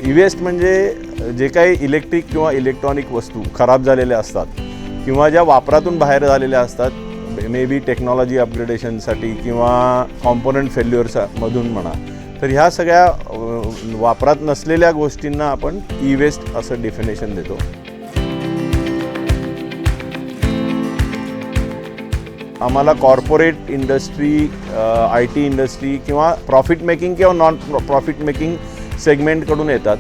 E waste म्हणजे जे काही इलेक्ट्रिक किंवा इलेक्ट्रॉनिक वस्तू खराब झालेल्या असतात किंवा ज्या वापरातून बाहेर झालेल्या असतात, मे बी टेक्नॉलॉजी अपग्रेडेशनसाठी किंवा कॉम्पोनंट फेल्युअर्समधून म्हणा, तर ह्या सगळ्या वापरात नसलेल्या गोष्टींना आपण ई वेस्ट असं डेफिनेशन देतो. आम्हाला corporate industry, I T industry किंवा प्रॉफिट मेकिंग किंवा नॉन प्रॉफिट मेकिंग सेगमेंटकडून येतात.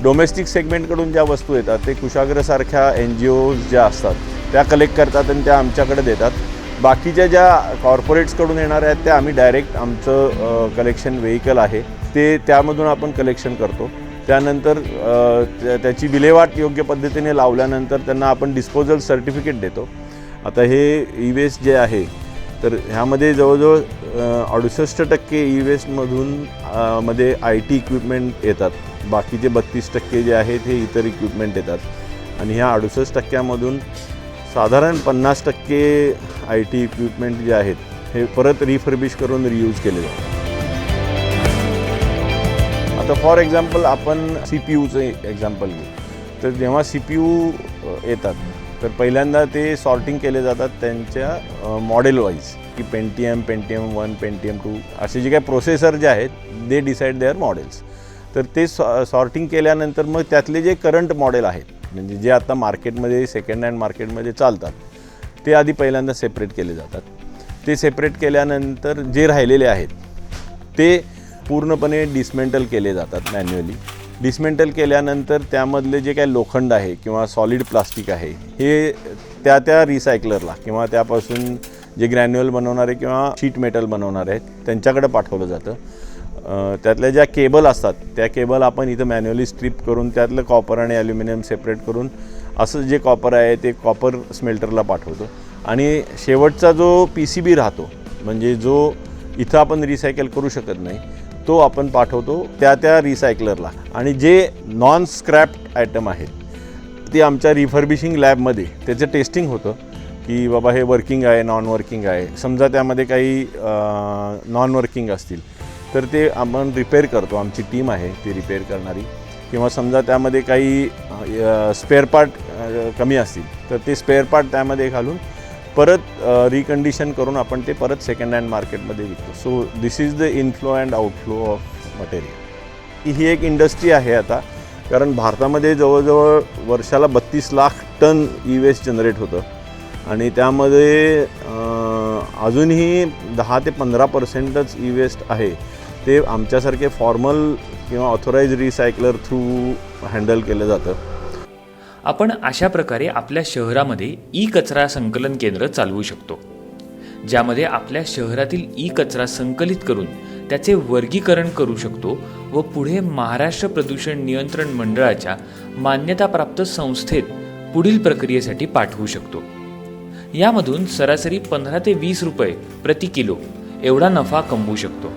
डोमेस्टिक सेगमेंटकडून ज्या वस्तू येतात ते कुशाग्रसारख्या NGOज ज्या असतात त्या कलेक्ट करतात आणि त्या आमच्याकडे देतात. बाकीच्या ज्या कॉर्पोरेट्सकडून येणाऱ्या आहेत त्या आम्ही डायरेक्ट आमचं कलेक्शन व्हेइकल आहे ते त्यामधून आपण कलेक्शन करतो. त्यानंतर त्याची विल्हेवाट योग्य पद्धतीने लावल्यानंतर त्यांना आपण डिस्पोजल सर्टिफिकेट देतो. आता हे ई वेस्ट जे आहे तर ह्यामध्ये जवळजवळ 68% ई वेस्टमधून मध्ये IT इक्विपमेंट येतात. बाकीचे 32% जे आहेत हे इतर इक्विपमेंट येतात आणि ह्या 68%मधून साधारण 50% IT इक्विपमेंट जे आहेत हे परत रिफर्बिश करून रियूज केले जातात. आता फॉर एक्झाम्पल आपण CPU एक्झाम्पल घेऊ, तर जेव्हा CPU येतात तर पहिल्यांदा ते सॉर्टिंग केले जातात त्यांच्या मॉडेल वाईज, की Pentium 1, Pentium 2 असे जे काही प्रोसेसर जे आहेत दे डिसाईड देअर मॉडेल्स. तर ते सॉर्टिंग केल्यानंतर मग त्यातले जे करंट मॉडेल आहेत म्हणजे जे आता मार्केटमध्ये सेकंड हँड मार्केटमध्ये चालतात ते आधी पहिल्यांदा सेपरेट केले जातात. ते सेपरेट केल्यानंतर जे राहिलेले आहेत ते पूर्णपणे डिसमेंटल केले जातात मॅन्युअली. डिसमेंटल केल्यानंतर त्यामधले जे काही लोखंड आहे किंवा सॉलिड प्लास्टिक आहे हे त्या रिसायकलरला किंवा त्यापासून जे ग्रॅन्युअल बनवणारे किंवा शीट मेटल बनवणारे आहेत त्यांच्याकडे पाठवलं जातं. त्यातल्या ज्या केबल असतात त्या केबल आपण इथं मॅन्युअली स्ट्रिप करून त्यातलं कॉपर आणि ॲल्युमिनियम सेपरेट करून असं जे कॉपर आहे ते कॉपर स्मेल्टरला पाठवतो. आणि शेवटचा जो PCB राहतो म्हणजे जो इथं आपण रिसायकल करू शकत नाही तो आपण पाठवतो त्या रिसायकलरला. आणि जे नॉन स्क्रॅप्ड आयटम आहेत ते आमच्या रिफर्बिशिंग लॅबमध्ये त्याचं टेस्टिंग होतं की बाबा हे वर्किंग आहे नॉन वर्किंग आहे. समजा त्यामध्ये काही नॉन वर्किंग असतील तर ते आपण रिपेअर करतो, आमची टीम आहे ती रिपेअर करणारी. किंवा समजा त्यामध्ये काही स्पेअर पार्ट कमी असतील तर ते स्पेअर पार्ट त्यामध्ये घालून परत रिकंडिशन करून आपण ते परत सेकंड हँड मार्केटमध्ये विकतो. So this is the inflow and outflow of material. ही एक इंडस्ट्री आहे आता, कारण भारतामध्ये जवळजवळ वर्षाला 32 lakh tonne e waste generate होतं आणि त्यामध्ये अजूनही 10 ते 15%च ई वेस्ट आहे ते आमच्यासारखे फॉर्मल किंवा ऑथोराइज रिसायकलर थ्रू हँडल केलं जातं. आपण अशा प्रकारे आपल्या शहरामध्ये ई कचरा संकलन केंद्र चालवू शकतो, ज्यामध्ये आपल्या शहरातील ई कचरा संकलित करून त्याचे वर्गीकरण करू शकतो व पुढे महाराष्ट्र प्रदूषण नियंत्रण मंडळाच्या मान्यताप्राप्त संस्थेत पुढील प्रक्रियेसाठी पाठवू शकतो. यामधून सरासरी 15 ते 20 रुपये प्रति किलो एवढा नफा कमवू शकतो.